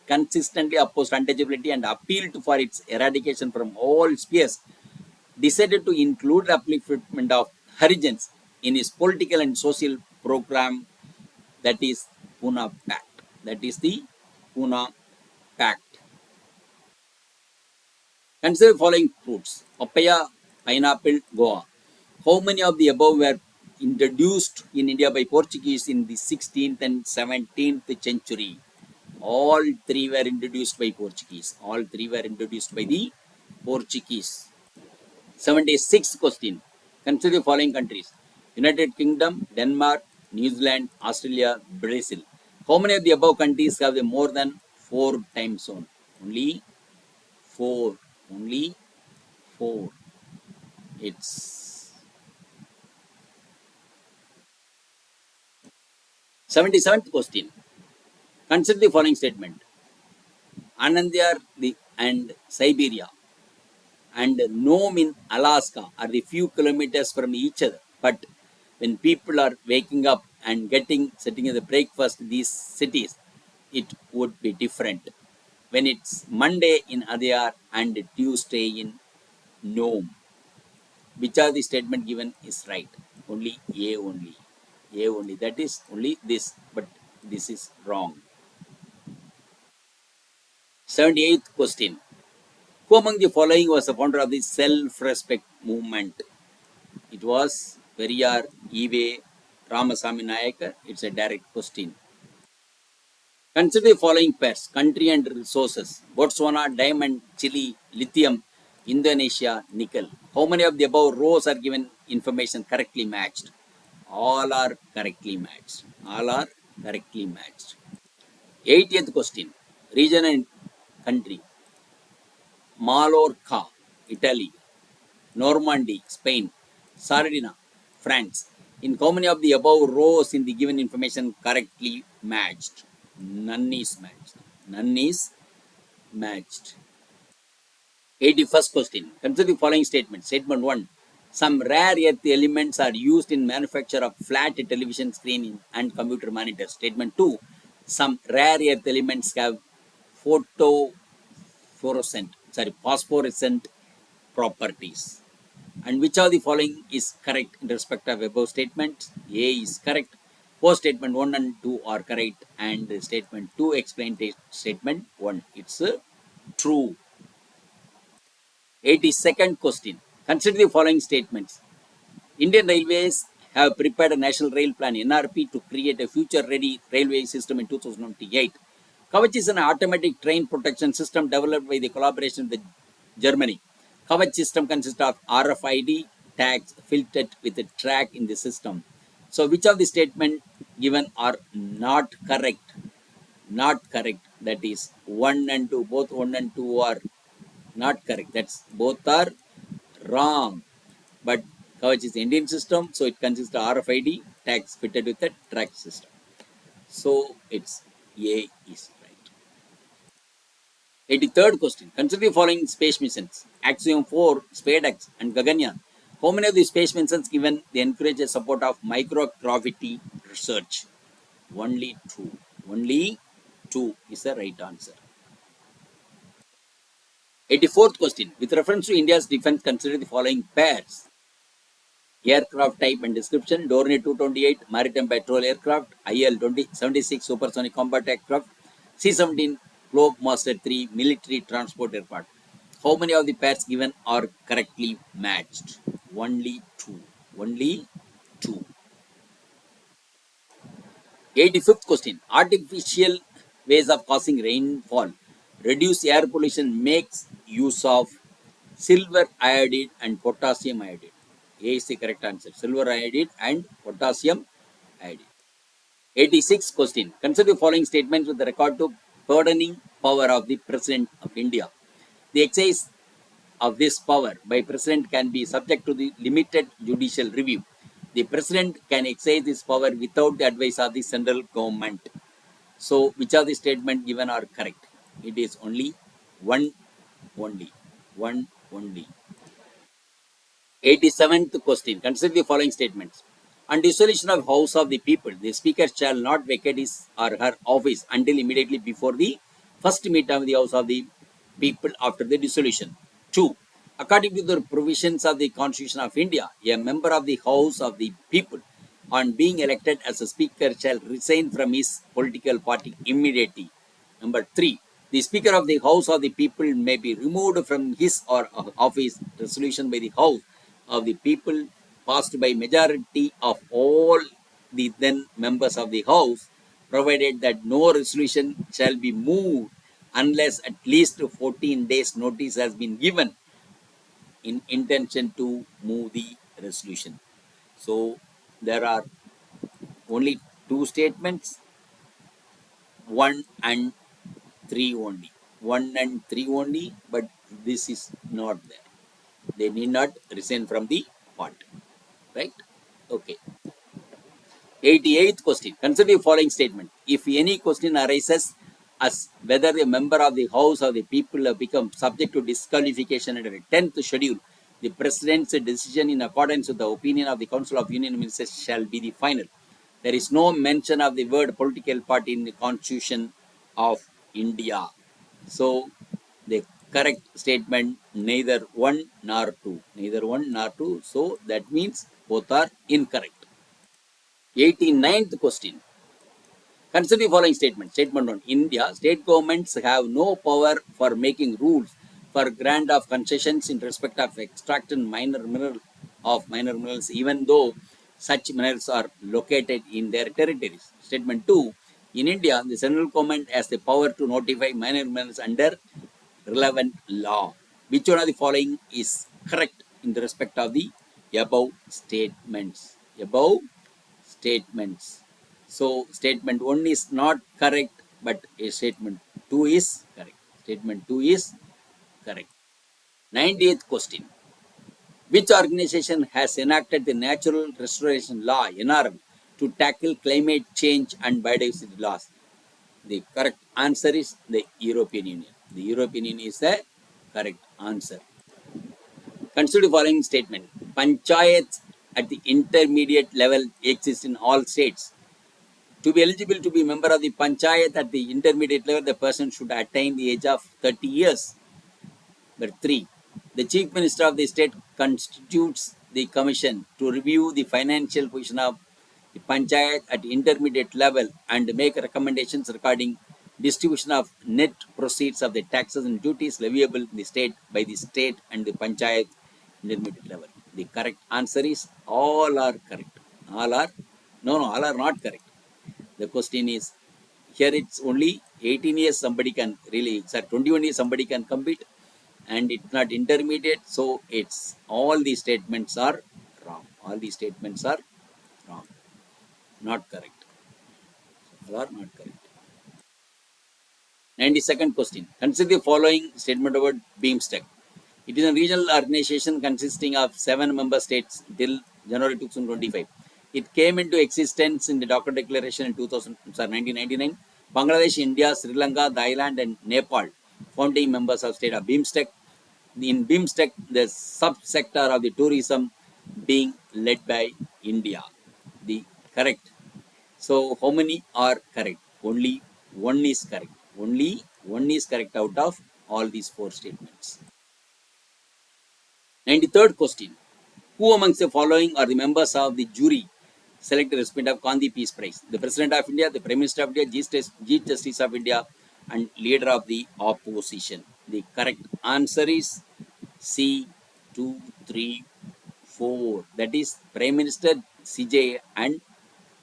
consistently opposed untouchability and appealed for its eradication from all spheres, decided to include the upliftment of Harijans in his political and social program, that is Pune Pact. That is the Pune Pact. Consider the following fruits: papaya, pineapple, Goa. How many of the above were introduced in India by Portuguese in the 16th and 17th century? All three were introduced by Portuguese. All three were introduced by the Portuguese. 76th question. Consider the following countries: United Kingdom, Denmark, New Zealand, Australia, Brazil. How many of the above countries have the more than 4 time zone? Only 4. Only 4. It's 77th question. Consider the following statement. Anandyar and Siberia and Nome in Alaska are the few kilometers from each other. But when people are waking up and sitting at the breakfast in these cities, it would be different. When it's Monday in Adyar and Tuesday in Nome, which are the statement given is right? Only A only. A only. That is only this, but this is wrong. 78th question. Who among the following was the founder of the self-respect movement? It was Periyar, Eve, Ramasamy Nayak. It's a direct question. Consider the following pairs: country and resources. Botswana, diamond, Chile, lithium, Indonesia, nickel. How many of the above rows are given information correctly matched? All are correctly matched. All are correctly matched. 80th question. Region and country. Mallorca, Italy. Normandy, Spain. Sardinia, France. In how many of the above rows in the given information correctly matched? None is matched. None is matched. 81st question. Consider the following statement. Statement 1. Some rare earth elements are used in manufacture of flat television screen and computer monitors. Statement 2. Some rare earth elements have phosphorescent properties. And which of the following is correct in respect of above statements? A is correct. Both statement 1 and 2 are correct, and statement 2 explained statement 1. It's true. 82nd question. Consider the following statements. Indian Railways have prepared a National Rail Plan (NRP) to create a future-ready railway system in 2028. Kavach is an automatic train protection system developed by the collaboration with Germany. Kavach system consists of RFID tags filtered with a track in the system. So, which of the statement given are not correct? Not correct. That is 1 and 2. Both 1 and 2 are not correct. That's both are wrong. But Kavach is Indian system, so it consists of RFID tags fitted with a track system. So it's A is right. 83rd question. Consider the following space missions: Axiom 4, SpaceX, and Gaganyaan. How many of the space missions given they encourage the support of microgravity research? Only 2. Only 2 is the right answer. 84th question. With reference to India's defense, consider the following pairs: aircraft type and description. Dornier 228 maritime patrol aircraft, IL 76 supersonic combat aircraft, C-17 Globemaster 3 military transport aircraft. How many of the pairs given are correctly matched? Only 2. Only 2. 85th question. Artificial ways of causing rainfall reduce air pollution makes use of silver iodide and potassium iodide. A is the correct answer. Silver iodide and potassium iodide. 86th question. Consider the following statements with regard to pardoning power of the President of India. The exercise of this power by President can be subject to the limited judicial review. The President can exercise this power without the advice of the central government. So, which of the statements given are correct? It is only one only. One only. 87th question. Consider the following statements. On dissolution of House of the People, the Speaker shall not vacate his or her office until immediately before the first meeting of the House of the People after the dissolution. 2. According to the provisions of the Constitution of India, a member of the House of the People, on being elected as a Speaker, shall resign from his political party immediately. Number 3. The Speaker of the House of the People may be removed from his or office resolution by the House of the People passed by majority of all the then members of the House provided that no resolution shall be moved unless at least 14 days notice has been given in intention to move the resolution. So there are only two statements, 1 and 3 only. 1 and 3 only, but this is not there. They need not resign from the part. Right? Okay. 88th question. Consider the following statement. If any question arises as whether a member of the House or the people have become subject to disqualification under the 10th schedule, the President's decision in accordance with the opinion of the Council of Union Ministers shall be the final. There is no mention of the word political party in the Constitution of India. So, the correct statement neither 1 nor 2. Neither 1 nor 2. So, that means both are incorrect. 89th question. Consider the following statement. Statement 1. India, state governments have no power for making rules for grant of concessions in respect of extracted minor minerals, even though such minerals are located in their territories. Statement 2. In India, the central government has the power to notify minor minerals under relevant law. Which one of the following is correct in the respect of the above statements? Above statements. So statement 1 is not correct, but a statement 2 is correct. Statement 2 is correct. 90th question. Which organization has enacted the Natural Restoration Law, NRL, to tackle climate change and biodiversity loss? The correct answer is the European Union. The European Union is the correct answer. Consider the following statement. Panchayats at the intermediate level exist in all states. To be eligible to be a member of the panchayat at the intermediate level, the person should attain the age of 30 years. Number 3. The chief minister of the state constitutes the commission to review the financial position of the panchayat at intermediate level and make recommendations regarding distribution of net proceeds of the taxes and duties leviable in the state by the state and the panchayat intermediate level. The correct answer is all are correct. All are all are not correct. The question is here it's only 18 years somebody can really, sir, 21 years somebody can compete, and it's not intermediate, so it's all these statements are wrong. All these statements are wrong, not correct. All are not correct. 92nd question. Consider the following statement about BIMSTEC. It is a regional organization consisting of 7 member states till January 2025. It came into existence in the Dhaka Declaration in 1999. Bangladesh, India, Sri Lanka, Thailand, and Nepal, founding members of state of BIMSTEC. In BIMSTEC, the subsector of the tourism being led by India. The correct. So, how many are correct? Only one is correct. Only one is correct out of all these 4 statements. 93rd question. Who amongst the following are the members of the jury selected recipient of Gandhi Peace Prize? The President of India, the Prime Minister of India, Chief Justice of India, and Leader of the Opposition. The correct answer is C, 2, 3, 4. That is Prime Minister, CJ, and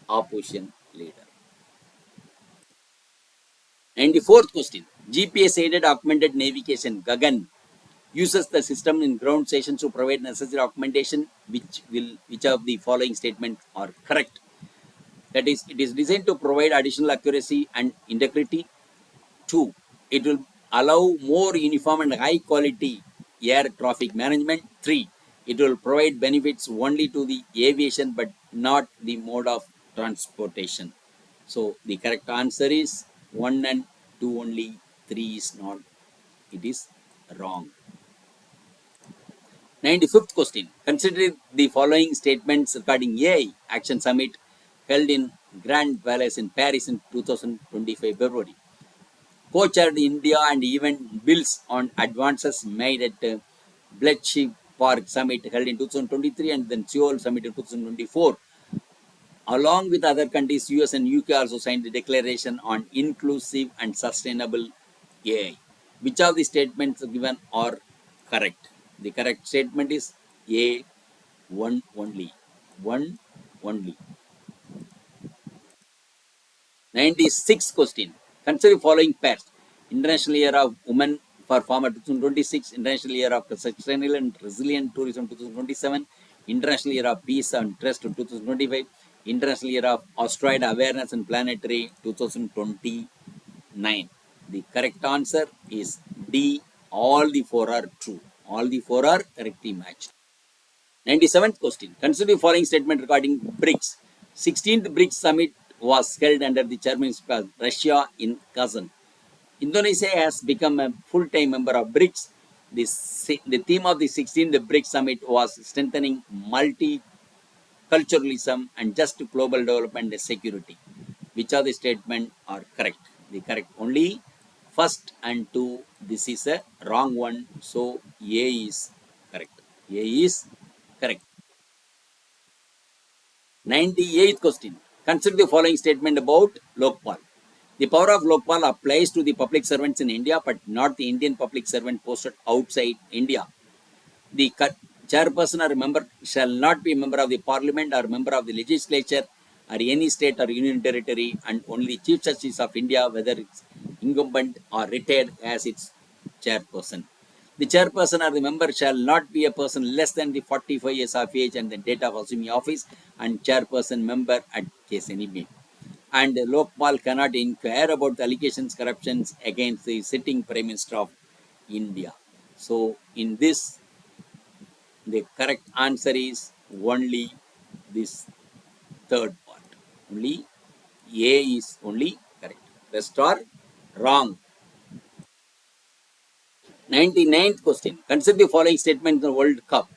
Opposition Leader. 94th question. GPS aided augmented navigation Gagan uses the system in ground stations to provide necessary augmentation. Which of the following statements are correct? That is, it is designed to provide additional accuracy and integrity. 2. It will allow more uniform and high quality air traffic management. 3. It will provide benefits only to the aviation but not the mode of transportation. So the correct answer is 1 and 2 only. 3 is not. It is wrong. 95th question. Consider the following statements regarding AI Action Summit held in Grand Palace in Paris in 2025 February. Co-chaired India and event builds on advances made at Bletchley Park Summit held in 2023 and then Seoul Summit in 2024. Along with other countries, US and UK also signed the declaration on inclusive and sustainable AI. Which of the statements given are correct? The correct statement is A, 1 only. 1 only. 96th question. Consider the following pairs. International Year of Women for Farmer 2026, International Year of Sustainable and Resilient Tourism 2027, International Year of Peace and Trust 2025, International Year of Asteroid Awareness and Planetary 2029. The correct answer is D. All the four are true. All the four are correctly matched. 97th question. Consider the following statement regarding BRICS. 16th BRICS summit was held under the chairmanship of Russia in Kazan. Indonesia has become a full-time member of BRICS. The theme of the 16th BRICS summit was strengthening multiculturalism and just global development and security. Which of the statement are correct? The correct only first and two. This is a wrong one. So A is correct. A is correct. 98th question. Consider the following statement about Lokpal. The power of Lokpal applies to the public servants in India, but not the Indian public servant posted outside India. The chairperson or member shall not be a member of the parliament or member of the legislature or any state or union territory, and only Chief Justice of India, whether it's incumbent or retired, as its chairperson. The chairperson or the member shall not be a person less than the 45 years of age and the date of assuming office, and chairperson member at case any may. And Lokpal cannot inquire about the allegations corruptions against the sitting Prime Minister of India. So in this, the correct answer is only this third part. Only A is only correct. Rest are wrong. 99th question. Consider the following statement in the World Cup.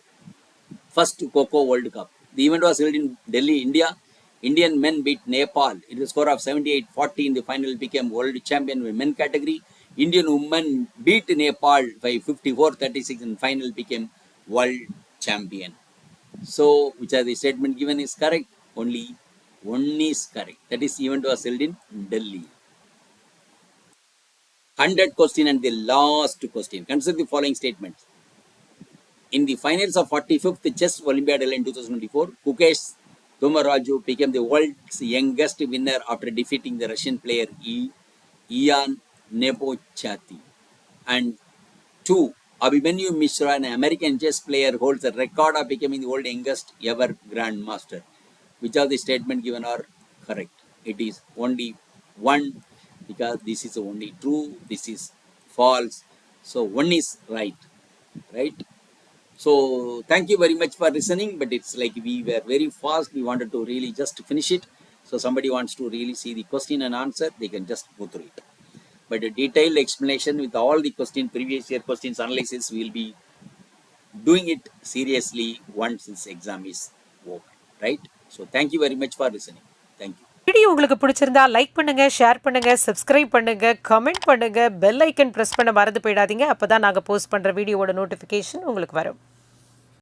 First Coco World Cup. The event was held in Delhi, India. Indian men beat Nepal in the score of 78-40 in the final, became world champion in men category. Indian women beat Nepal by 54-36 in final, became world champion. So, which are the statement given is correct? Only one is correct. That is, event was held in Delhi. 100th question and the last question. Consider the following statements. In the finals of 45th Chess Olympiad in 2024, Kukesh Domaraju became the world's youngest winner after defeating the Russian player Ian Nepochati. And 2. Abhimanyu Mishra, an American chess player, holds the record of becoming the world's youngest ever grandmaster. Which of the statement given are correct? It is only one, because this is only true, this is false. So one is right. So thank you very much for listening, but it's like we were very fast. We wanted to really just finish it. So somebody wants to really see the question and answer, they can just go through it. But a detailed explanation with all the previous year questions analysis, we will be doing it seriously once this exam is over, right? So thank you very much for listening. Thank you. Video உங்களுக்கு பிடிச்சிருந்தா like பண்ணுங்க, share பண்ணுங்க, subscribe பண்ணுங்க, comment பண்ணுங்க, bell icon press பண்ண மறந்து போயிடாதீங்க. அப்பதான் நாங்க போஸ்ட் பண்ற வீடியோவோட நோட்டிஃபிகேஷன் உங்களுக்கு வரும்.